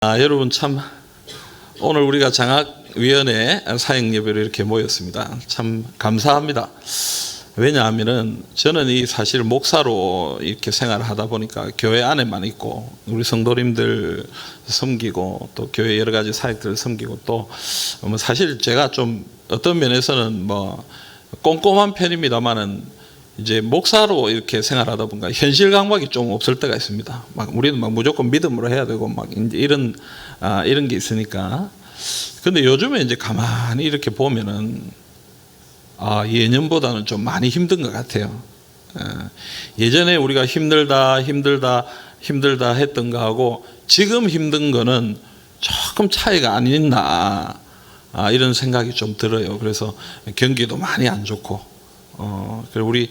여러분 참 오늘 우리가 장학위원회 사역예배로 이렇게 모였습니다. 참 감사합니다. 왜냐하면은 저는 이 사실 목사로 이렇게 생활을 하다 보니까 교회 안에만 있고 우리 성도님들 섬기고 또 교회 여러 가지 사역들을 섬기고 또 사실 제가 좀 어떤 면에서는 뭐 꼼꼼한 편입니다만은 이제 목사로 이렇게 생활하다 보니까 현실 감각이 좀 없을 때가 있습니다. 막 우리는 막 무조건 믿음으로 해야 되고 막 이제 이런 게 있으니까. 근데 요즘에 이제 가만히 이렇게 보면은 예년보다는 좀 많이 힘든 것 같아요. 예전에 우리가 힘들다 했던 거하고 지금 힘든 거는 조금 차이가 안 있나 이런 생각이 좀 들어요. 그래서 경기도 많이 안 좋고. 그리고 우리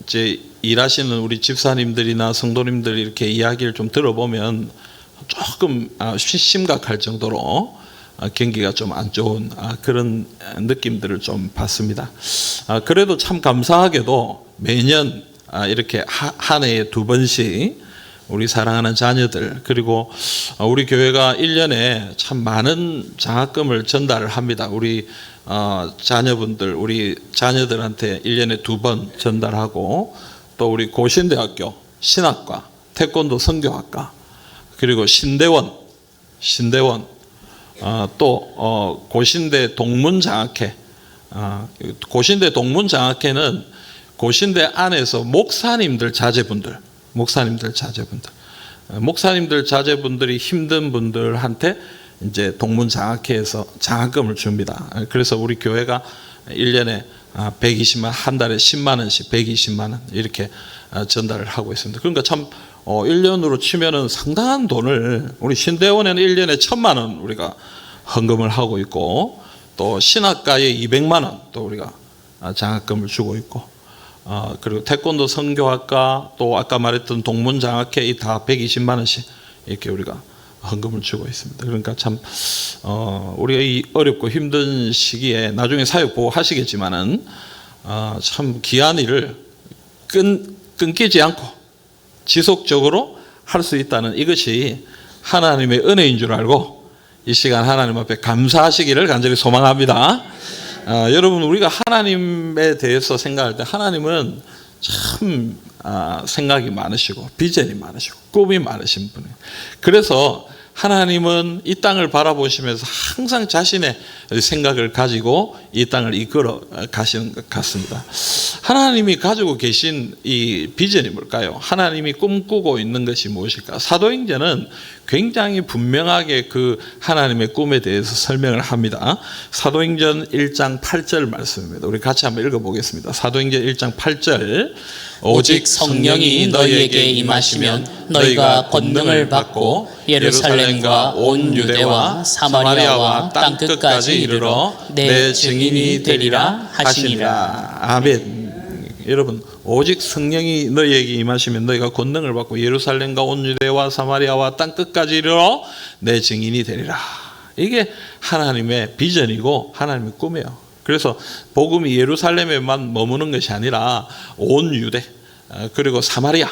이제 일하시는 우리 집사님들이나 성도님들 이렇게 이야기를 좀 들어보면 조금 심각할 정도로 경기가 좀 안 좋은 그런 느낌들을 좀 받습니다. 그래도 참 감사하게도 매년 이렇게 한 해에 2번씩 우리 사랑하는 자녀들 그리고 우리 교회가 1년에 참 많은 장학금을 전달을 합니다. 우리 자녀분들 우리 자녀들한테 1년에 2번 전달하고 또 우리 고신대학교 신학과 태권도 선교학과 그리고 신대원 또 고신대 동문장학회 고신대 동문장학회는 고신대 안에서 목사님들 자제분들이 힘든 분들한테 이제 동문장학회에서 장학금을 줍니다. 그래서 우리 교회가 1년에 120만 한 달에 10만 원씩 120만 원 이렇게 전달을 하고 있습니다. 그러니까 참 1년으로 치면은 상당한 돈을 우리 신대원에는 1년에 1,000만 원 우리가 헌금을 하고 있고 또 신학과에 200만 원 또 우리가 장학금을 주고 있고 그리고 태권도 선교학과 또 아까 말했던 동문장학회 다 120만 원씩 이렇게 우리가 헌금을 주고 있습니다. 그러니까 참 우리가 이 어렵고 힘든 시기에 나중에 사역 보고 하시겠지만은 참 귀한 일을 끊기지 않고 지속적으로 할 수 있다는 이것이 하나님의 은혜인 줄 알고 이 시간 하나님 앞에 감사하시기를 간절히 소망합니다. 여러분 우리가 하나님에 대해서 생각할 때 하나님은 참 생각이 많으시고 비전이 많으시고 꿈이 많으신 분이에요. 그래서 하나님은 이 땅을 바라보시면서 항상 자신의 생각을 가지고 이 땅을 이끌어 가시는 것 같습니다. 하나님이 가지고 계신 이 비전이 뭘까요? 하나님이 꿈꾸고 있는 것이 무엇일까? 사도행전은 굉장히 분명하게 그 하나님의 꿈에 대해서 설명을 합니다. 사도행전 1장 8절 말씀입니다. 우리 같이 한번 읽어보겠습니다. 사도행전 1장 8절 오직 성령이 너희에게 임하시면 너희가 권능을 받고 예루살렘과 온 유대와 사마리아와 땅끝까지 이르러 내 증인이 되리라 하시니라. 아멘. 여러분 오직 성령이 너희에게 임하시면 너희가 권능을 받고 예루살렘과 온 유대와 사마리아와 땅끝까지 이르러 내 증인이 되리라. 이게 하나님의 비전이고 하나님의 꿈이에요. 그래서 복음이 예루살렘에만 머무는 것이 아니라 온 유대 그리고 사마리아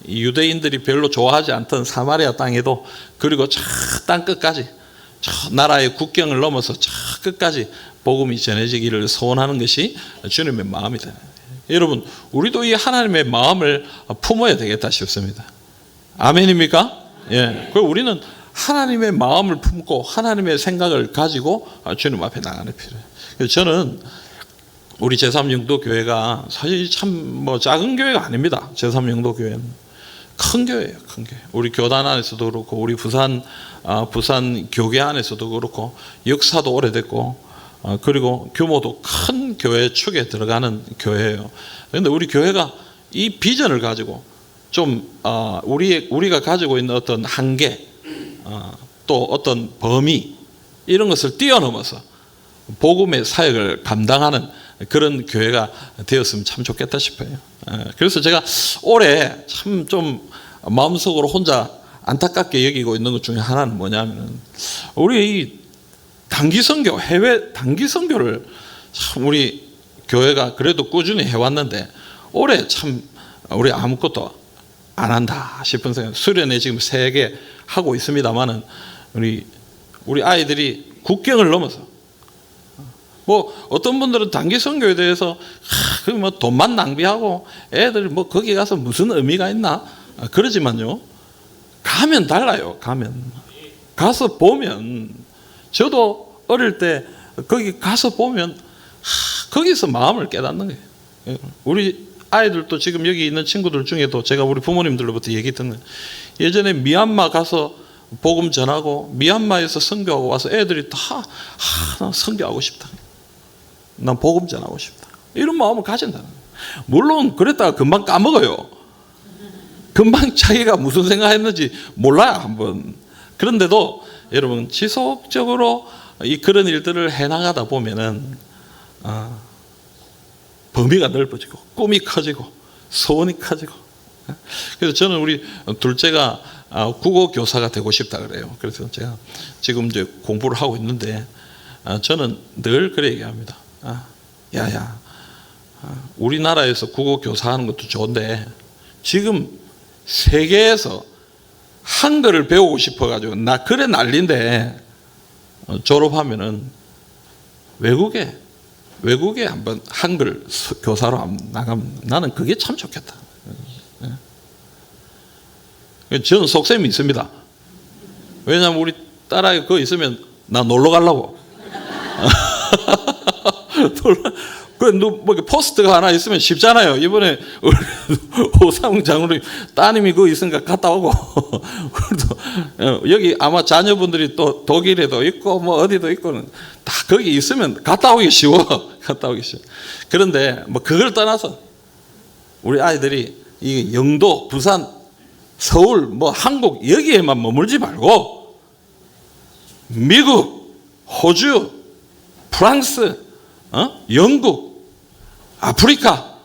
유대인들이 별로 좋아하지 않던 사마리아 땅에도 그리고 저 땅끝까지 저 나라의 국경을 넘어서 저 끝까지 복음이 전해지기를 소원하는 것이 주님의 마음이다. 여러분 우리도 이 하나님의 마음을 품어야 되겠다 싶습니다. 아멘입니까? 예. 그리고 우리는 하나님의 마음을 품고 하나님의 생각을 가지고 주님 앞에 나가는 필요해요. 그래서 저는 우리 제3영도교회가 사실 참 뭐 작은 교회가 아닙니다. 제3영도교회는 큰 교회예요. 큰 교회. 우리 교단 안에서도 그렇고 우리 부산 교계 안에서도 그렇고 역사도 오래됐고 그리고 규모도 큰 교회 축에 들어가는 교회예요. 그런데 우리 교회가 이 비전을 가지고 좀 우리가 가지고 있는 어떤 한계 또 어떤 범위 이런 것을 뛰어넘어서 복음의 사역을 감당하는 그런 교회가 되었으면 참 좋겠다 싶어요. 그래서 제가 올해 참 좀 마음속으로 혼자 안타깝게 여기고 있는 것 중에 하나는 뭐냐면 우리 이 단기 선교 해외 단기 선교를 참 우리 교회가 그래도 꾸준히 해왔는데 올해 참 우리 아무것도 안 한다 싶은 생각. 수련회 지금 3개 하고 있습니다만은 우리 아이들이 국경을 넘어서 뭐 어떤 분들은 단기 선교에 대해서 뭐 돈만 낭비하고 애들 뭐 거기 가서 무슨 의미가 있나 그러지만요, 가면 달라요. 가서 보면, 저도 어릴 때 거기 가서 보면 거기서 마음을 깨닫는 거예요. 우리 아이들도 지금 여기 있는 친구들 중에도 제가 우리 부모님들로부터 얘기 듣는, 예전에 미얀마 가서 복음 전하고 미얀마에서 선교하고 와서 애들이 다 난 선교하고 싶다, 난 복음 전하고 싶다, 이런 마음을 가진다는 거예요. 물론 그랬다가 금방 까먹어요. 금방 자기가 무슨 생각했는지 몰라요, 한번. 그런데도 여러분 지속적으로 그런 일들을 해나가다 보면은 범위가 넓어지고 꿈이 커지고 소원이 커지고. 그래서 저는 우리 둘째가 국어 교사가 되고 싶다 그래요. 그래서 제가 지금 이제 공부를 하고 있는데 저는 늘 그래 얘기합니다. 야야, 우리나라에서 국어 교사하는 것도 좋은데 지금 세계에서 한글을 배우고 싶어가지고 나 그래 난리인데 졸업하면은 외국에 한번 한글 교사로 나가면 나는 그게 참 좋겠다. 저는 속셈이 있습니다. 왜냐하면 우리 딸아이 그거 있으면 나 놀러 가려고. 뭐 포스트가 하나 있으면 쉽잖아요. 이번에 오상훈 장로님 따님이 그거 있으니까 갔다 오고. 여기 아마 자녀분들이 또 독일에도 있고 뭐 어디도 있고는 다 거기 있으면 갔다 오기 쉬워. 갔다 오기 쉬워. 그런데 뭐 그걸 떠나서 우리 아이들이 이 영도, 부산, 서울, 뭐 한국 여기에만 머물지 말고 미국, 호주, 프랑스, 영국, 아프리카,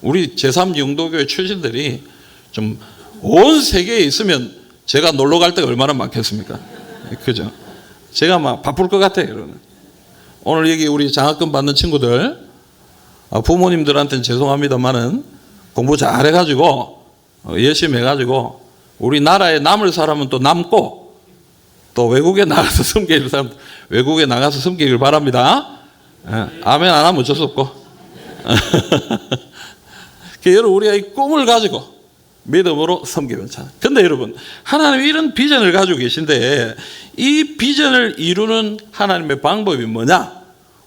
우리 제3영도교회 출신들이 좀 온 세계에 있으면 제가 놀러 갈 데가 얼마나 많겠습니까? 그죠? 제가 막 바쁠 것 같아요, 여러분. 오늘 여기 우리 장학금 받는 친구들, 부모님들한테는 죄송합니다만은 공부 잘 해가지고 열심히 해가지고 우리나라에 남을 사람은 또 남고 또 외국에 나가서 섬기는 사람 외국에 나가서 섬기길 바랍니다. 아멘 안 하면 어쩔 수 없고. 여러분 우리가 이 꿈을 가지고 믿음으로 섬기면 참. 근데 여러분 하나님이 이런 비전을 가지고 계신데 이 비전을 이루는 하나님의 방법이 뭐냐?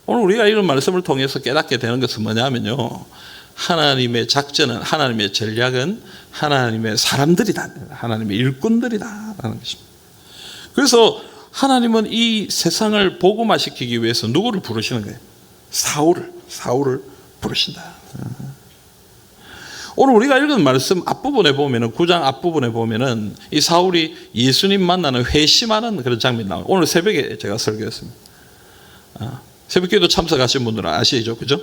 오늘 우리가 이런 말씀을 통해서 깨닫게 되는 것은 뭐냐면요, 하나님의 작전은, 하나님의 전략은 하나님의 사람들이다, 하나님의 일꾼들이다라는 것입니다. 그래서 하나님은 이 세상을 복음화시키기 위해서 누구를 부르시는 거예요? 사울을 부르신다. 오늘 우리가 읽은 말씀 앞부분에 보면은, 9장 앞부분에 보면은 이 사울이 예수님 만나는 회심하는 그런 장면이 나와요. 오늘 새벽에 제가 설교했습니다. 새벽기도 참석하신 분들은 아시죠, 그죠?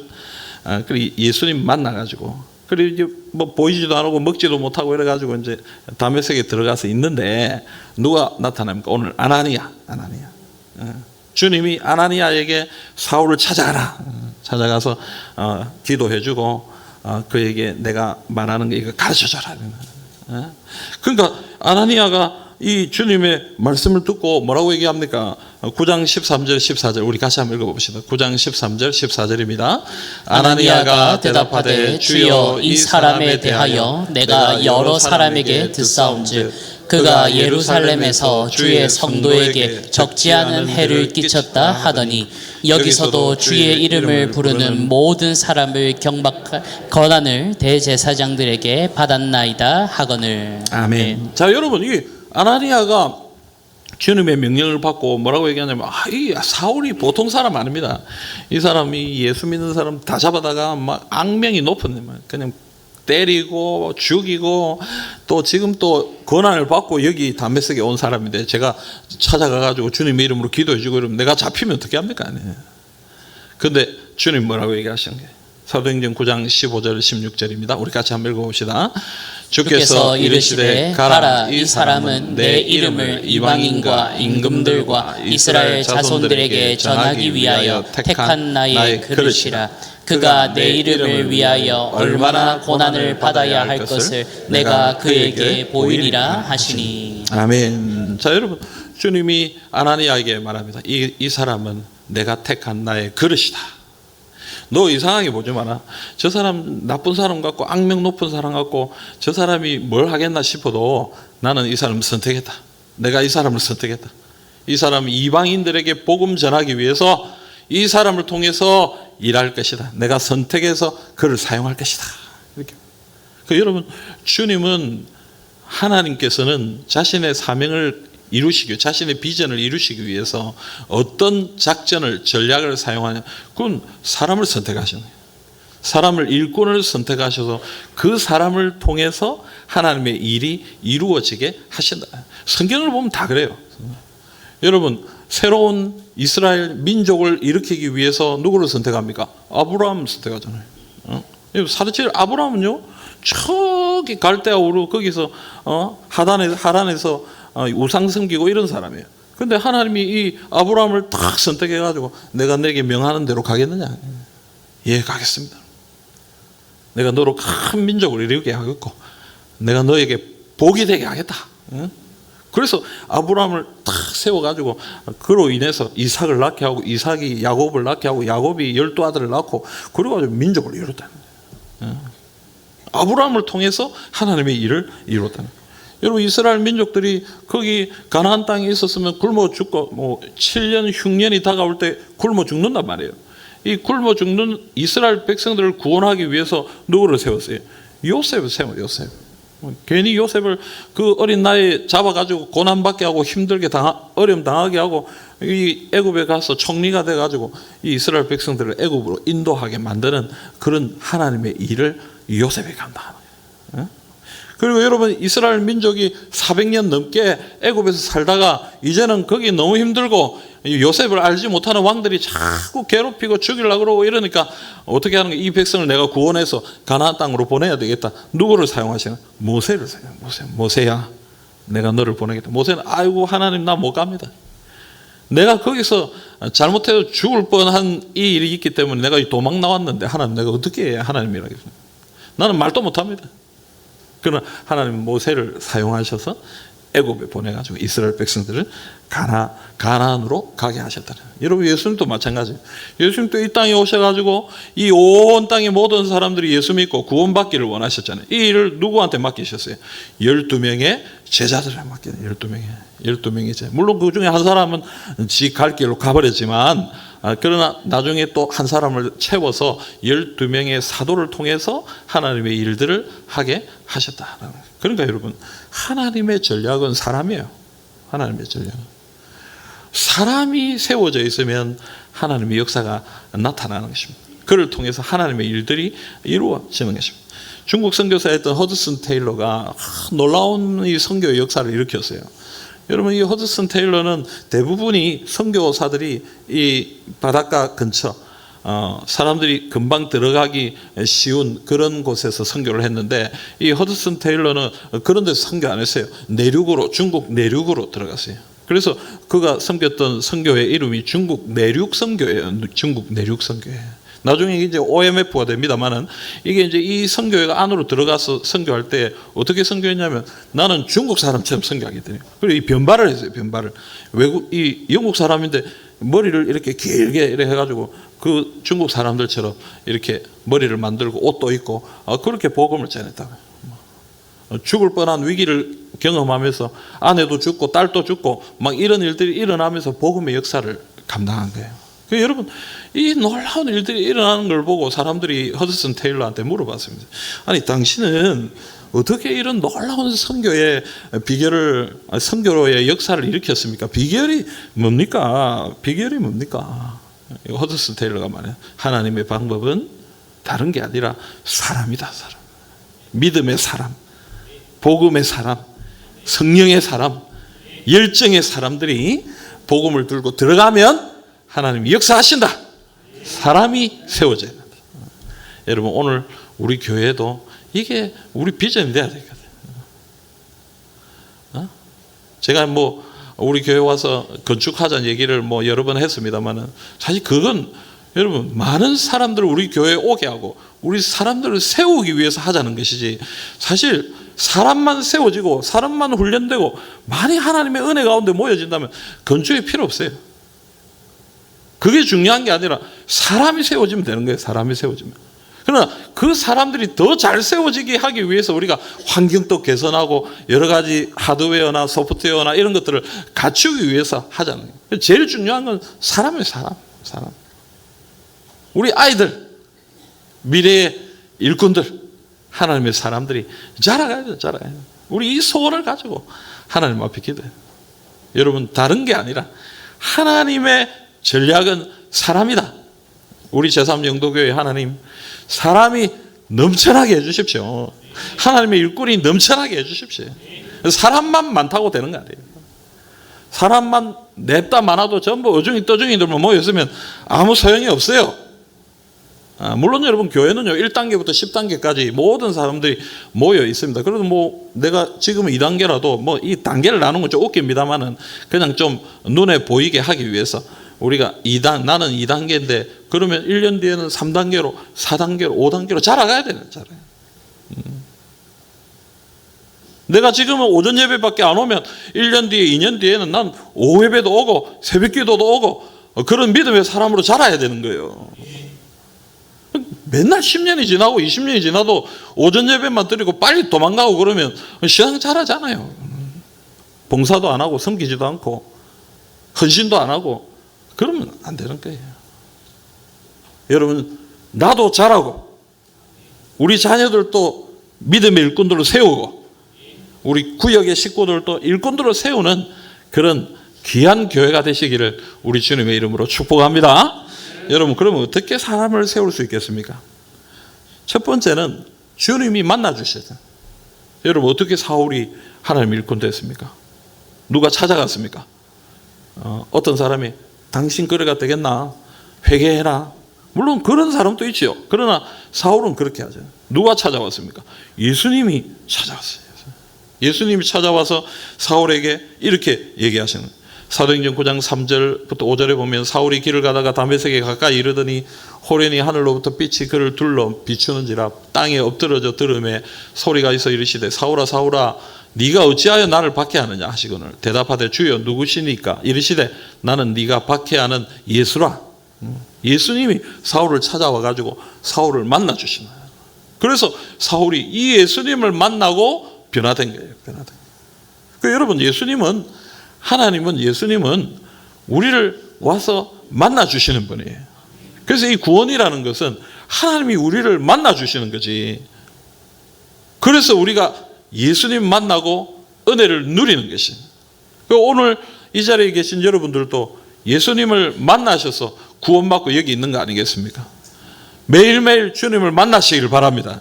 그리고 예수님 만나가지고, 그리고 이제 뭐 보이지도 않고 먹지도 못하고 이래가지고 이제 다메섹에 들어가서 있는데 누가 나타납니까? 오늘 아나니아. 주님이 아나니아에게 사울을 찾아가라. 찾아가서 기도해주고 그에게 내가 말하는 거 이거 가르쳐줘라. 그러니까 아나니아가 이 주님의 말씀을 듣고 뭐라고 얘기합니까? 9장 13절 14절 우리 같이 한번 읽어봅시다. 9장 13절 14절입니다. 아나니아가 대답하되 주여 이 사람에 대하여 내가 여러 사람에게 듣사온즉 그가 예루살렘에서 주의 성도에게 적지 않은 해를 끼쳤다 하더니 여기서도 주의 이름을 부르는 모든 사람을 경박할 권한을 대제사장들에게 받았나이다 하거늘. 아멘. 자 여러분, 이 아나니아가 주님의 명령을 받고 뭐라고 얘기하냐면 이 사울이 보통 사람 아닙니다. 이 사람이 예수 믿는 사람 다 잡아다가 막 악명이 높은, 그냥 때리고 죽이고 또 지금 또 권한을 받고 여기 다메섹에 온 사람인데 제가 찾아가가지고 주님의 이름으로 기도해주고 이러면 내가 잡히면 어떻게 합니까? 근데 주님 뭐라고 얘기하시는 거예요? 사도행전 9장 15절 16절입니다. 우리 같이 한번 읽어봅시다. 주께서 이르시되 가라, 이 사람은 내 이름을 이방인과 임금들과 이스라엘 자손들에게 전하기 위하여 택한 나의 그릇이라. 그가 내 이름을 위하여 얼마나 고난을 받아야 할 것을 내가 그에게 보이리라 하시니. 아멘. 자, 여러분, 주님이 아나니아에게 말합니다. 이 사람은 내가 택한 나의 그릇이다. 너 이상하게 보지 마라. 저 사람 나쁜 사람 같고 악명 높은 사람 같고 저 사람이 뭘 하겠나 싶어도 나는 이 사람을 선택했다. 내가 이 사람을 선택했다. 이 사람이 이방인들에게 복음 전하기 위해서 이 사람을 통해서 일할 것이다. 내가 선택해서 그를 사용할 것이다. 이렇게. 여러분, 주님은 하나님께서는 자신의 사명을 이루시기, 자신의 비전을 이루시기 위해서 어떤 작전을, 전략을 사용하냐, 그건 사람을 선택하시는 거예요. 사람을, 일꾼을 선택하셔서 그 사람을 통해서 하나님의 일이 이루어지게 하신다. 성경을 보면 다 그래요. 여러분, 새로운 이스라엘 민족을 일으키기 위해서 누구를 선택합니까? 아브라함을 선택하잖아요. 사도칠 아브라함은요, 저기 갈대아 우르 거기서 하란에서 우상 섬기고 이런 사람이에요. 그런데 하나님이 이 아브라함을 딱 선택해가지고 내가 내게 명하는 대로 가겠느냐? 예, 가겠습니다. 내가 너로 큰 민족을 이루게 하겠고 내가 너에게 복이 되게 하겠다. 그래서 아브라함을 딱 세워가지고 그로 인해서 이삭을 낳게 하고 이삭이 야곱을 낳게 하고 야곱이 12아들을 낳고 그래가지고 민족을 이뤘다. 아브라함을 통해서 하나님의 일을 이뤘다. 여러분, 이스라엘 민족들이 거기 가나안 땅에 있었으면 굶어 죽고 7년 흉년이 다가올 때 굶어 죽는단 말이에요. 이 굶어 죽는 이스라엘 백성들을 구원하기 위해서 누구를 세웠어요? 요셉을 세워요. 요셉. 괜히 요셉을 그 어린 나이에 잡아가지고 고난받게 하고 힘들게 어려움 당하게 하고 이 애굽에 가서 총리가 돼가지고 이 이스라엘 백성들을 애굽으로 인도하게 만드는 그런 하나님의 일을 요셉이 감당하는 거예요. 그리고 여러분, 이스라엘 민족이 400년 넘게 애굽에서 살다가 이제는 거기 너무 힘들고 요셉을 알지 못하는 왕들이 자꾸 괴롭히고 죽이려고 그러고 이러니까 어떻게 하는 거예요? 이 백성을 내가 구원해서 가나안 땅으로 보내야 되겠다. 누구를 사용하시나? 모세를 사용해요. 모세야, 내가 너를 보내겠다. 모세는 아이고 하나님 나 못 갑니다. 내가 거기서 잘못해서 죽을 뻔한 이 일이 있기 때문에 내가 도망 나왔는데 하나님 내가 어떻게 해야 하나님이라겠어요? 나는 말도 못합니다. 그러나 하나님 모세를 사용하셔서 애굽에 보내가지고 이스라엘 백성들을 가나안으로 가게 하셨다. 여러분, 예수님도 마찬가지예요. 예수님도 이 땅에 오셔가지고 이 온 땅의 모든 사람들이 예수 믿고 구원받기를 원하셨잖아요. 이 일을 누구한테 맡기셨어요? 12명의 제자들을 맡겨요. 12명의 제자. 물론 그 중에 한 사람은 지 갈 길로 가버렸지만 그러나 나중에 또 한 사람을 채워서 12명의 사도를 통해서 하나님의 일들을 하게 하셨다. 그러니까 여러분, 하나님의 전략은 사람이에요. 하나님의 전략은. 사람이 세워져 있으면 하나님의 역사가 나타나는 것입니다. 그를 통해서 하나님의 일들이 이루어지는 것입니다. 중국 선교사였던 허드슨 테일러가 놀라운 이 선교의 역사를 일으켰어요. 여러분, 이 허드슨 테일러는 대부분이 선교사들이 이 바닷가 근처 사람들이 금방 들어가기 쉬운 그런 곳에서 선교를 했는데 이 허드슨 테일러는 그런 데서 선교 안 했어요. 내륙으로, 중국 내륙으로 들어갔어요. 그래서 그가 섬겼던 선교의 이름이 중국 내륙 선교예요. 중국 내륙 선교예요. 나중에 이제 OMF가 됩니다만은 이게 이제 이 선교회가 안으로 들어가서 선교할 때 어떻게 선교했냐면 나는 중국 사람처럼 선교하겠더니 그리고 이 변발을 했어요. 변발을. 이 영국 사람인데 머리를 이렇게 길게 이렇게 해가지고 그 중국 사람들처럼 이렇게 머리를 만들고 옷도 입고 그렇게 복음을 전했다고요. 죽을 뻔한 위기를 경험하면서 아내도 죽고 딸도 죽고 막 이런 일들이 일어나면서 복음의 역사를 감당한 거예요. 여러분, 이 놀라운 일들이 일어나는 걸 보고 사람들이 허드슨 테일러한테 물어봤습니다. 아니, 당신은 어떻게 이런 놀라운 선교의 비결을, 선교의 역사를 일으켰습니까? 비결이 뭡니까? 비결이 뭡니까? 허드슨 테일러가 말해요. 하나님의 방법은 다른 게 아니라 사람이다. 사람. 믿음의 사람, 복음의 사람, 성령의 사람, 열정의 사람들이 복음을 들고 들어가면 하나님이 역사하신다. 사람이 세워져야 된다. 여러분 오늘 우리 교회도 이게 우리 비전이 돼야 되거든. 제가 뭐 우리 교회 와서 건축하자는 얘기를 뭐 여러 번 했습니다만은 사실 그건 여러분 많은 사람들을 우리 교회에 오게 하고 우리 사람들을 세우기 위해서 하자는 것이지, 사실 사람만 세워지고 사람만 훈련되고 많이 하나님의 은혜 가운데 모여진다면 건축이 필요 없어요. 그게 중요한 게 아니라 사람이 세워지면 되는 거예요. 사람이 세워지면. 그러나 그 사람들이 더 잘 세워지게 하기 위해서 우리가 환경도 개선하고 여러 가지 하드웨어나 소프트웨어나 이런 것들을 갖추기 위해서 하자는 거예요. 제일 중요한 건 사람이에요. 사람. 우리 아이들, 미래의 일꾼들, 하나님의 사람들이 자라가야 돼요. 자라가야 돼요. 우리 이 소원을 가지고 하나님 앞에 기도해요. 여러분 다른 게 아니라 하나님의 전략은 사람이다. 우리 제3영도교회 하나님, 사람이 넘쳐나게 해주십시오. 하나님의 일꾼이 넘쳐나게 해주십시오. 사람만 많다고 되는 거 아니에요. 사람만 냅다 많아도 전부 어중이 떠중이들만 모였으면 아무 소용이 없어요. 물론 여러분 교회는요 1단계부터 10단계까지 모든 사람들이 모여 있습니다. 그래도 뭐 내가 지금은 2단계라도 뭐 이 단계를 나누는 건 좀 웃깁니다만은 그냥 좀 눈에 보이게 하기 위해서 우리가 나는 2단계인데 그러면 1년 뒤에는 3단계로 4단계로 5단계로 자라가야 되는 자라요. 내가 지금은 오전 예배밖에 안 오면 1년 뒤에 2년 뒤에는 난 오후 예배도 오고 새벽 기도도 오고 그런 믿음의 사람으로 자라야 되는 거예요. 맨날 10년이 지나고 20년이 지나도 오전 예배만 드리고 빨리 도망가고 그러면 신앙 잘하잖아요. 봉사도 안 하고 섬기지도 않고 헌신도 안 하고 그러면 안 되는 거예요. 여러분 나도 잘하고 우리 자녀들도 믿음의 일꾼들로 세우고 우리 구역의 식구들도 일꾼들로 세우는 그런 귀한 교회가 되시기를 우리 주님의 이름으로 축복합니다. 여러분 그러면 어떻게 사람을 세울 수 있겠습니까? 첫 번째는 주님이 만나 주셔야 돼요. 여러분 어떻게 사울이 하나님 일꾼 됐습니까? 누가 찾아갔습니까? 어떤 사람이 당신 거래가 되겠나? 회개해라. 물론 그런 사람도 있죠. 그러나 사울은 그렇게 하죠. 누가 찾아왔습니까? 예수님이 찾아왔어요. 예수님이 찾아와서 사울에게 이렇게 얘기하시는 거예요. 사도행전 9장 3절부터 5절에 보면 사울이 길을 가다가 다메섹에 가까이 이르더니 호련히 하늘로부터 빛이 그를 둘러 비추는지라 땅에 엎드러져 들음에 소리가 있어 이르시되 사울아 사울아 네가 어찌하여 나를 박해하느냐 하시거늘 대답하되 주여 누구시니까 이르시되 나는 네가 박해하는 예수라. 예수님이 사울을 찾아와 가지고 사울을 만나 주신 거예요. 그래서 사울이 이 예수님을 만나고 변화된 거예요. 변화된 거예요. 그러니까 여러분 예수님은 우리를 와서 만나 주시는 분이에요. 그래서 이 구원이라는 것은 하나님이 우리를 만나 주시는 거지. 그래서 우리가 예수님 만나고 은혜를 누리는 것이. 오늘 이 자리에 계신 여러분들도 예수님을 만나셔서 구원받고 여기 있는 거 아니겠습니까? 매일매일 주님을 만나시기를 바랍니다.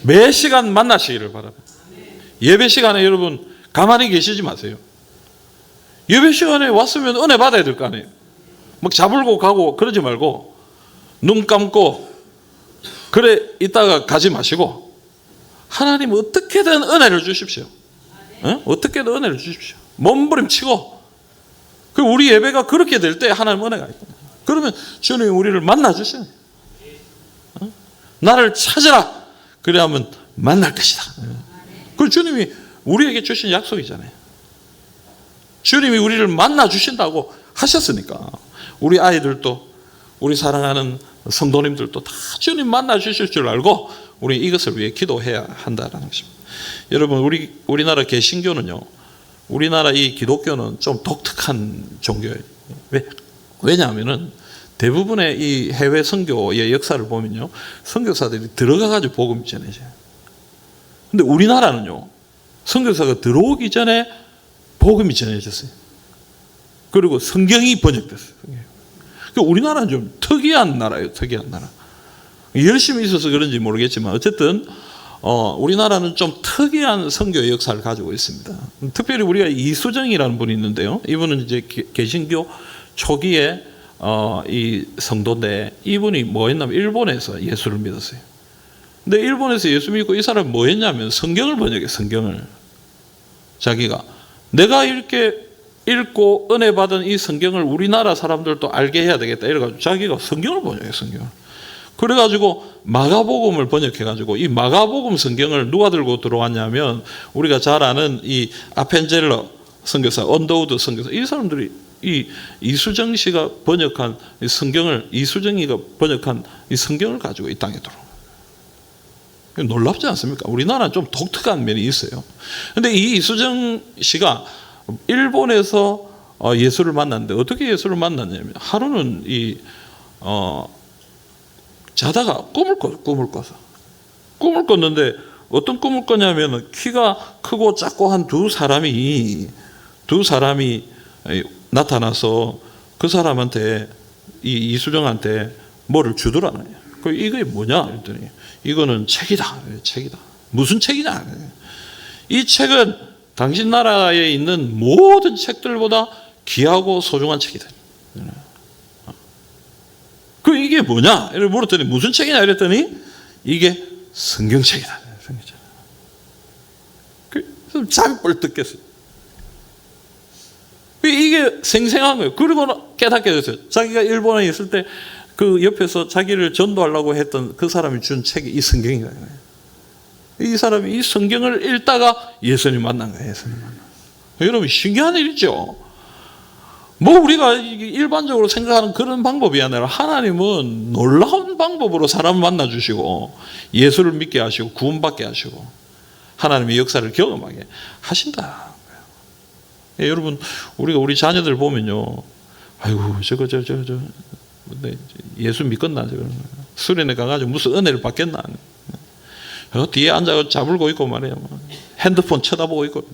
매 시간 만나시기를 바랍니다. 예배 시간에 여러분 가만히 계시지 마세요. 예배 시간에 왔으면 은혜 받아야 될 거 아니에요. 막 잡을고 가고 그러지 말고 눈 감고 그래 있다가 가지 마시고 하나님 어떻게든 은혜를 주십시오. 어떻게든 은혜를 주십시오. 몸부림치고 우리 예배가 그렇게 될 때 하나님 은혜가 있다. 그러면 주님이 우리를 만나 주시는 거예요. 나를 찾으라. 그래야만 만날 것이다. 그 주님이 우리에게 주신 약속이잖아요. 주님이 우리를 만나 주신다고 하셨으니까 우리 아이들도 우리 사랑하는 성도님들도 다 주님 만나 주실 줄 알고 우리 이것을 위해 기도해야 한다는 것입니다. 여러분 우리나라 개신교는요, 우리나라 이 기독교는 좀 독특한 종교예요. 왜냐하면은 대부분의 이 해외 선교의 역사를 보면요, 선교사들이 들어가가지고 복음 전해져요. 근데 우리나라는요, 선교사가 들어오기 전에 복음이 전해졌어요. 그리고 성경이 번역됐어요. 그러니까 우리나라는 좀 특이한 나라예요. 특이한 나라. 열심히 있어서 그런지 모르겠지만 어쨌든 우리나라는 좀 특이한 선교의 역사를 가지고 있습니다. 특별히 우리가 이수정이라는 분이 있는데요. 이분은 이제 개신교 초기에 이 성도인데 이분이 뭐 했냐면 일본에서 예수를 믿었어요. 근데 일본에서 예수 믿고 이 사람이 뭐 했냐면 성경을 번역해. 성경을 자기가 내가 이렇게 읽고 은혜 받은 이 성경을 우리나라 사람들도 알게 해야 되겠다 이래가지고 자기가 성경을 번역해. 성경을. 그래가지고 마가복음을 번역해가지고 이 마가복음 성경을 누가 들고 들어왔냐면 우리가 잘 아는 이 아펜젤러 선교사, 언더우드 선교사, 이 사람들이 이 이수정 씨가 번역한 이 성경을, 이수정이가 번역한 이 성경을 가지고 이 땅에 들어온 거예요. 놀랍지 않습니까? 우리나라는 좀 독특한 면이 있어요. 근데 이 이수정 씨가 일본에서 예수를 만났는데 어떻게 예수를 만났냐면 하루는 자다가 꿈을 꿨어. 꿈을 꿨는데 어떤 꿈을 꿨냐면 키가 크고 작고 한 두 사람이 나타나서 그 사람한테 이수정한테 뭐를 주더라는 거예요. 이게 뭐냐 그랬더니 이거는 책이다. 무슨 책이냐? 이 책은 당신 나라에 있는 모든 책들보다 귀하고 소중한 책이다. 이게 뭐냐? 이렇게 물었더니 무슨 책이냐? 이랬더니 이게 성경책이다. 성경책. 그래서 잠이 뻘떡 깼어요. 이게 생생한 거예요. 그리고 깨닫게 됐어요. 자기가 일본에 있을 때 그 옆에서 자기를 전도하려고 했던 그 사람이 준 책이 이 성경이다. 이 사람이 이 성경을 읽다가 예수님 만난 거예요. 예수님 만난 거예요. 여러분 신기한 일이죠. 뭐 우리가 일반적으로 생각하는 그런 방법이 아니라 하나님은 놀라운 방법으로 사람을 만나주시고 예수를 믿게 하시고 구원받게 하시고 하나님의 역사를 경험하게 하신다. 예, 여러분 우리가 우리 자녀들 보면요, 아이고 저거 예수 믿겠나 저거 수련회 가가지고 무슨 은혜를 받겠나 뒤에 앉아 잡을고 있고 말이야 핸드폰 쳐다보고 있고.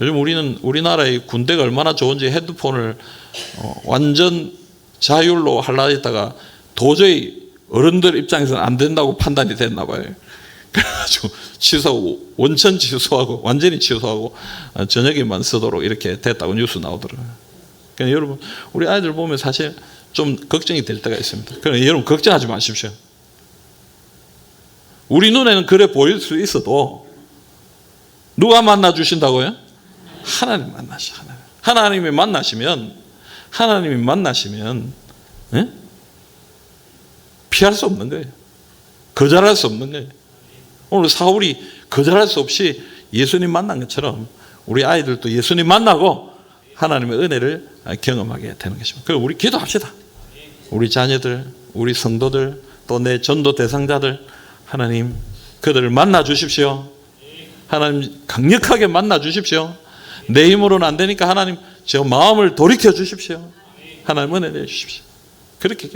요즘 우리나라의 군대가 얼마나 좋은지 핸드폰을 완전 자율로 하려 했다가 도저히 어른들 입장에서는 안 된다고 판단이 됐나 봐요. 그래가지고 취소하고 원천 취소하고 완전히 취소하고 저녁에만 쓰도록 이렇게 됐다고 뉴스 나오더라고요. 그러니까 여러분 우리 아이들 보면 사실 좀 걱정이 될 때가 있습니다. 그러니까 여러분 걱정하지 마십시오. 우리 눈에는 그래 보일 수 있어도 누가 만나 주신다고요? 하나님 만나시. 하나님이 만나시면 예? 피할 수 없는 거예요. 거절할 수 없는 거예요. 오늘 사울이 거절할 수 없이 예수님 만난 것처럼 우리 아이들도 예수님 만나고 하나님의 은혜를 경험하게 되는 것입니다. 그럼 우리 기도합시다. 우리 자녀들, 우리 성도들, 또 내 전도 대상자들, 하나님 그들을 만나 주십시오. 하나님 강력하게 만나 주십시오. 내 힘으로는 안 되니까 하나님 저 마음을 돌이켜 주십시오. 하나님 은혜 내 주십시오. 그렇게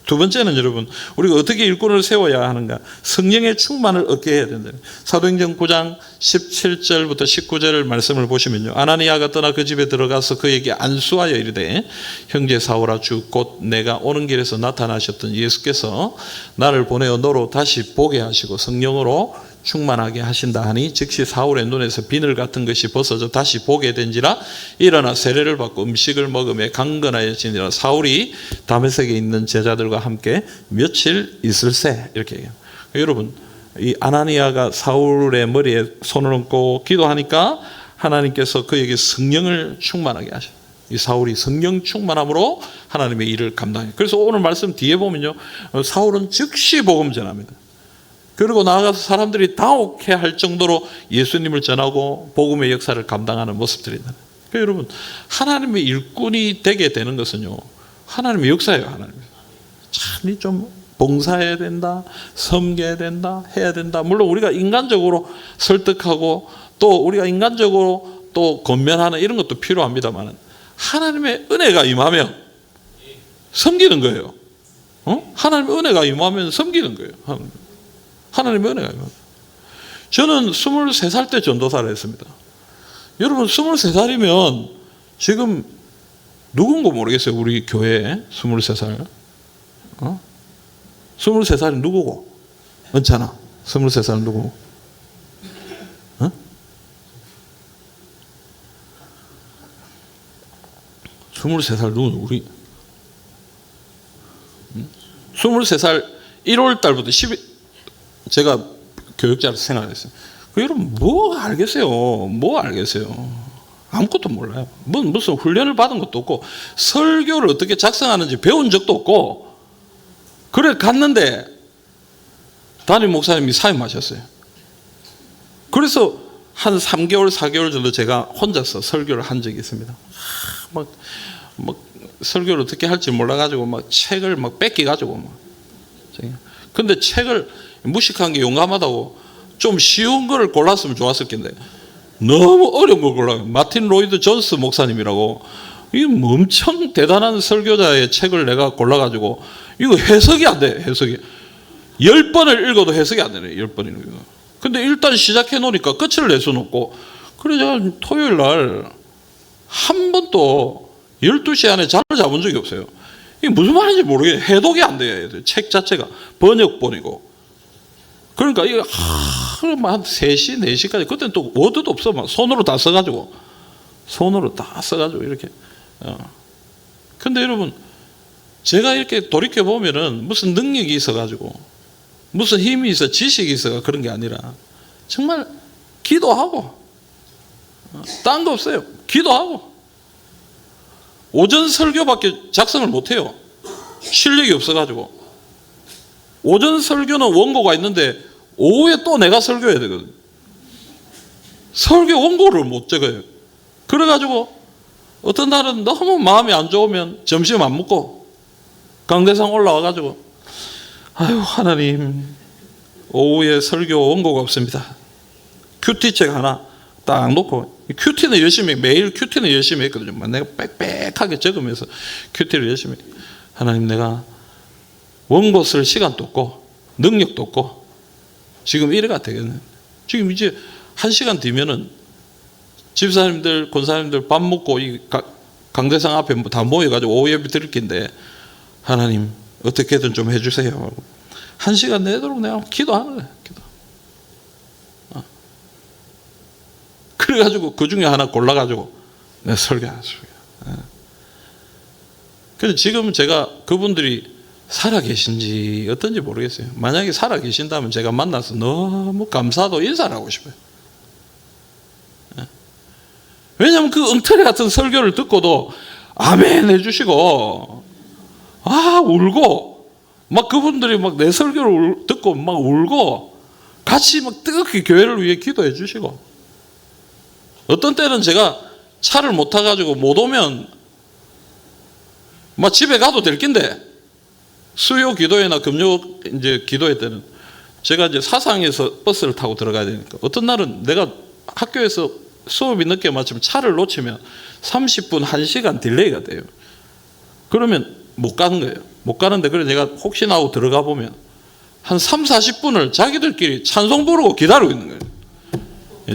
두 번째는 여러분 우리가 어떻게 일꾼을 세워야 하는가? 성령의 충만을 얻게 해야 된다. 사도행전 9장 17절부터 19절을 말씀을 보시면요, 아나니아가 떠나 그 집에 들어가서 그에게 안수하여 이르되 형제 사울아 주 곧 내가 오는 길에서 나타나셨던 예수께서 나를 보내어 너로 다시 보게 하시고 성령으로 충만하게 하신다 하니 즉시 사울의 눈에서 비늘 같은 것이 벗어져 다시 보게 된지라 일어나 세례를 받고 음식을 먹으며 강건하여지니라. 사울이 다메섹에 있는 제자들과 함께 며칠 있을새 이렇게 해요. 여러분 이 아나니아가 사울의 머리에 손을 얹고 기도하니까 하나님께서 그에게 성령을 충만하게 하셔요. 이 사울이 성령 충만함으로 하나님의 일을 감당해요. 그래서 오늘 말씀 뒤에 보면요, 사울은 즉시 복음 전합니다. 그리고 나아가서 사람들이 당혹해할 정도로 예수님을 전하고 복음의 역사를 감당하는 모습들이다. 그러니까 여러분 하나님의 일꾼이 되게 되는 것은요 하나님의 역사예요. 하나님 참 좀 봉사해야 된다, 섬겨야 된다, 해야 된다. 물론 우리가 인간적으로 설득하고 또 우리가 인간적으로 또 권면하는 이런 것도 필요합니다만 하나님의 은혜가 임하면 섬기는 거예요. 하나님의 은혜가 임하면 섬기는 거예요. 하나님의 은혜가 임하면. 저는 23살 때 전도사를 했습니다. 여러분 23살이면 지금 누군가 모르겠어요. 우리 교회에 23살 23살이 누구고? 언짢아 23살은 누구고? 23살 누구 우리 23살 1월 달부터 제가 교육자로 생활했어요. 그 여러분 뭐 알겠어요? 뭐 알겠어요? 아무것도 몰라요. 무슨 훈련을 받은 것도 없고 설교를 어떻게 작성하는지 배운 적도 없고 그래 갔는데 담임 목사님이 사임하셨어요. 그래서 한 3개월 4개월 정도 제가 혼자서 설교를 한 적이 있습니다. 막 설교를 어떻게 할지 몰라가지고 막 책을 막 뺏기가지고 막. 근데 책을 무식한 게 용감하다고 좀 쉬운 거를 골랐으면 좋았을 텐데 너무 어려운 걸 골라요. 마틴 로이드 존스 목사님이라고 이 엄청 대단한 설교자의 책을 내가 골라가지고 이거 해석이 안 돼. 해석이 10번을 읽어도 해석이 안 되네. 10번 읽어도. 근데 일단 시작해 놓으니까 끝을 낼 수는 없고 그래 제가 토요일 날 한 번도 12시 안에 잠을 잡은 적이 없어요. 이게 무슨 말인지 모르겠어요. 해독이 안 돼요. 책 자체가 번역본이고. 그러니까 이거 한 3시, 4시까지 그때는 또 워드도 없어. 막 손으로 다 써가지고 이렇게. 근데 여러분 제가 이렇게 돌이켜 보면은 무슨 능력이 있어가지고 무슨 힘이 있어 지식이 있어가 그런 게 아니라 정말 기도하고 딴 거 없어요. 기도하고 오전 설교밖에 작성을 못해요. 실력이 없어가지고 오전 설교는 원고가 있는데 오후에 또 내가 설교해야 되거든. 설교 원고를 못 적어요. 그래가지고 어떤 날은 너무 마음이 안 좋으면 점심 안 먹고 강대상 올라와가지고 아유 하나님 오후에 설교 원고가 없습니다. 큐티책 하나 딱 놓고 큐티는 열심히 매일 큐티는 열심히 했거든요. 내가 빽빽하게 적으면서 큐티를 열심히 하나님 내가 원고 쓸 시간도 없고 능력도 없고 지금 이래가 되겠네. 지금 이제 1시간 뒤면은 집사님들 권사님들 밥 먹고 이 강대상 앞에 다 모여가지고 오후 예배 드릴 텐데 하나님 어떻게든 좀 해주세요. 1시간 내도록 내가 기도하는 거야. 기도. 그래가지고 그 중에 하나 골라가지고 내가 설교했어요. 그래서 지금 제가 그분들이 살아 계신지 어떤지 모르겠어요. 만약에 살아 계신다면 제가 만나서 너무 감사도 인사를 하고 싶어요. 왜냐하면 그 엉터리 같은 설교를 듣고도 아멘 해주시고 울고 막 그분들이 막 내 설교를 듣고 막 울고 같이 막 뜨겁게 교회를 위해 기도해 주시고 어떤 때는 제가 차를 못 타가지고 못 오면 막 집에 가도 될 낀데 수요 기도회나 금요 이제 기도회 때는 제가 이제 사상에서 버스를 타고 들어가야 되니까 어떤 날은 내가 학교에서 수업이 늦게 마치면 차를 놓치면 30분, 1시간 딜레이가 돼요. 그러면 못 가는 거예요. 못 가는데 그래 내가 혹시나 하고 들어가 보면 한 3, 40분을 자기들끼리 찬송 부르고 기다리고 있는 거예요.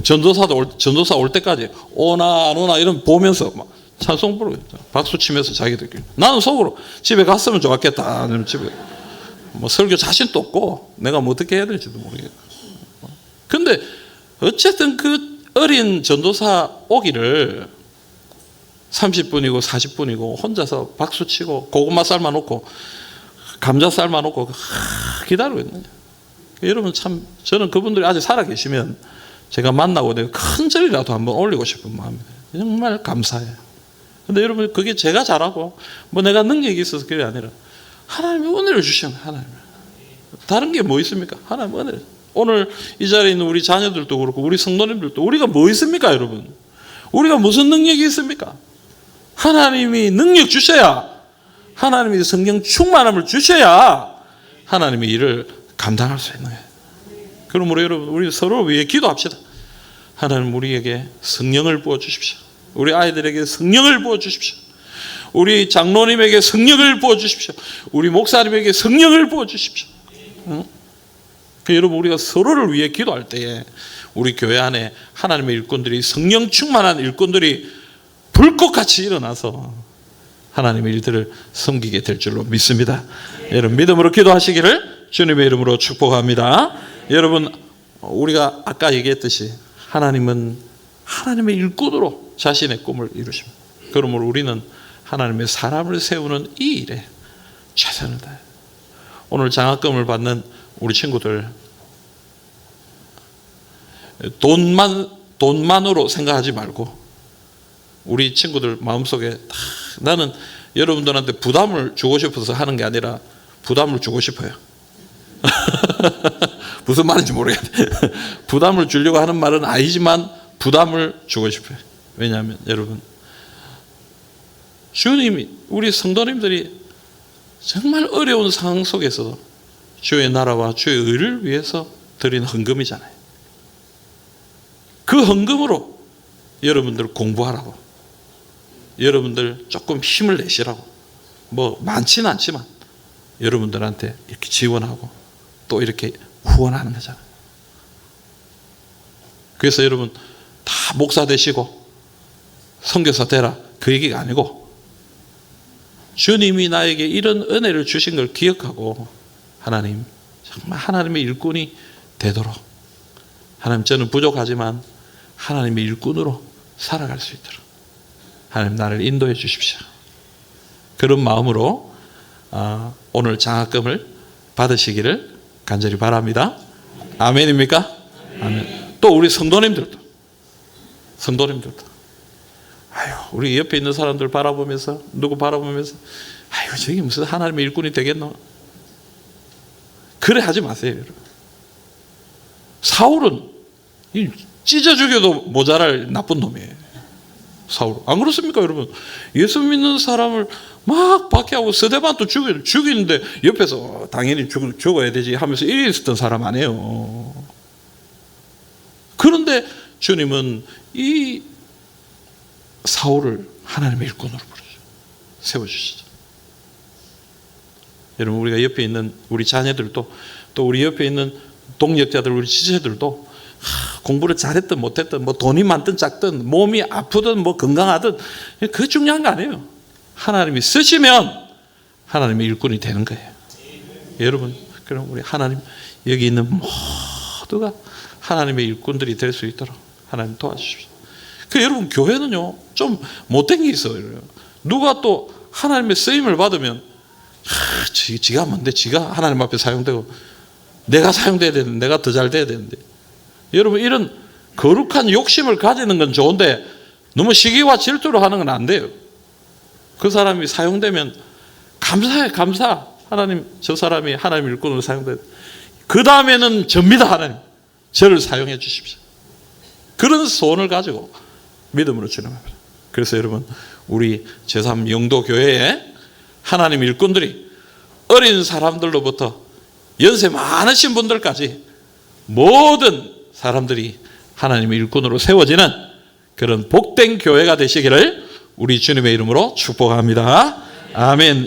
전도사 올 때까지 오나 안 오나 이런 보면서 막 찬송 부르고 박수 치면서 자기들끼리. 나는 속으로 집에 갔으면 좋았겠다. 아니면 집에 뭐 설교 자신도 없고 내가 뭐 어떻게 해야 될지도 모르겠고. 근데 어쨌든 그 어린 전도사 오기를 30분이고 40분이고 혼자서 박수 치고 고구마 삶아 놓고 감자 삶아 놓고 기다리고 있는 거예요. 여러분 참 저는 그분들이 아직 살아 계시면 제가 만나고 내가 큰 절이라도 한번 올리고 싶은 마음이에요. 정말 감사해요. 근데 여러분 그게 제가 잘하고 뭐 내가 능력이 있어서 그게 아니라 하나님이 은혜를 주시는 거예요. 하나님. 다른 게 뭐 있습니까? 하나님 은혜. 오늘 이 자리에 있는 우리 자녀들도 그렇고 우리 성도님들도 우리가 뭐 있습니까 여러분? 우리가 무슨 능력이 있습니까? 하나님이 능력 주셔야 하나님이 성령 충만함을 주셔야 하나님의 일을 감당할 수 있는 거예요. 그러므로 여러분 우리 서로 위해 기도합시다. 하나님 우리에게 성령을 부어주십시오. 우리 아이들에게 성령을 부어주십시오. 우리 장로님에게 성령을 부어주십시오. 우리 목사님에게 성령을 부어주십시오. 응? 여러분 우리가 서로를 위해 기도할 때에 우리 교회 안에 하나님의 일꾼들이 성령 충만한 일꾼들이 불꽃같이 일어나서 하나님의 일들을 섬기게 될 줄로 믿습니다. 여러분 믿음으로 기도하시기를 주님의 이름으로 축복합니다. 여러분 우리가 아까 얘기했듯이 하나님은 하나님의 일꾼으로 자신의 꿈을 이루십니다. 그러므로 우리는 하나님의 사람을 세우는 이 일에 최선을 다해. 오늘 장학금을 받는 우리 친구들, 돈만으로 생각하지 말고 우리 친구들 마음속에 나는 여러분들한테 부담을 주고 싶어서 하는 게 아니라 부담을 주고 싶어요. 무슨 말인지 모르겠네. 부담을 주려고 하는 말은 아니지만 부담을 주고 싶어요. 왜냐하면 여러분, 주님이, 우리 성도님들이 정말 어려운 상황 속에서도 주의 나라와 주의 의를 위해서 드린 헌금이잖아요. 그 헌금으로 여러분들 공부하라고, 여러분들 조금 힘을 내시라고, 뭐 많지는 않지만 여러분들한테 이렇게 지원하고 또 이렇게 후원하는 거잖아요. 그래서 여러분 다 목사 되시고 선교사 되라 그 얘기가 아니고, 주님이 나에게 이런 은혜를 주신 걸 기억하고 하나님, 정말 하나님의 일꾼이 되도록, 하나님 저는 부족하지만 하나님의 일꾼으로 살아갈 수 있도록 하나님 나를 인도해 주십시오. 그런 마음으로 오늘 장학금을 받으시기를 간절히 바랍니다. 아멘입니까? 아멘. 또 우리 성도님들도 아유, 우리 옆에 있는 사람들 바라보면서, 누구 바라보면서, 아유, 저게 무슨 하나님의 일꾼이 되겠노? 그래 하지 마세요, 여러분. 사울은 찢어 죽여도 모자랄 나쁜 놈이에요. 사울. 안 그렇습니까, 여러분? 예수 믿는 사람을 막 박해하고 스데반도 죽이는데 옆에서 당연히 죽어야 되지 하면서 이래 있었던 사람 아니에요. 그런데 주님은 이 사울을 하나님의 일꾼으로 세워주시죠. 여러분, 우리가 옆에 있는 우리 자녀들도, 또 우리 옆에 있는 동역자들, 우리 지체들도 공부를 잘했든 못했든, 뭐 돈이 많든 작든, 몸이 아프든 뭐 건강하든, 그게 중요한 거 아니에요. 하나님이 쓰시면 하나님의 일꾼이 되는 거예요. 여러분, 그럼 우리 하나님, 여기 있는 모두가 하나님의 일꾼들이 될 수 있도록 하나님 도와주십시오. 여러분, 교회는요 좀 못된 게 있어요. 누가 또 하나님의 쓰임을 받으면 지가 뭔데, 지가 하나님 앞에 사용되고 내가 사용돼야 되는데, 내가 더 잘 돼야 되는데. 여러분, 이런 거룩한 욕심을 가지는 건 좋은데 너무 시기와 질투로 하는 건 안 돼요. 그 사람이 사용되면 감사해, 감사. 하나님, 저 사람이 하나님 일꾼으로 사용돼. 그 다음에는 접니다. 하나님, 저를 사용해 주십시오. 그런 소원을 가지고 믿음으로 진행합니다. 그래서 여러분, 우리 제3영도교회에 하나님 일꾼들이 어린 사람들로부터 연세 많으신 분들까지 모든 사람들이 하나님의 일꾼으로 세워지는 그런 복된 교회가 되시기를 우리 주님의 이름으로 축복합니다. 아멘.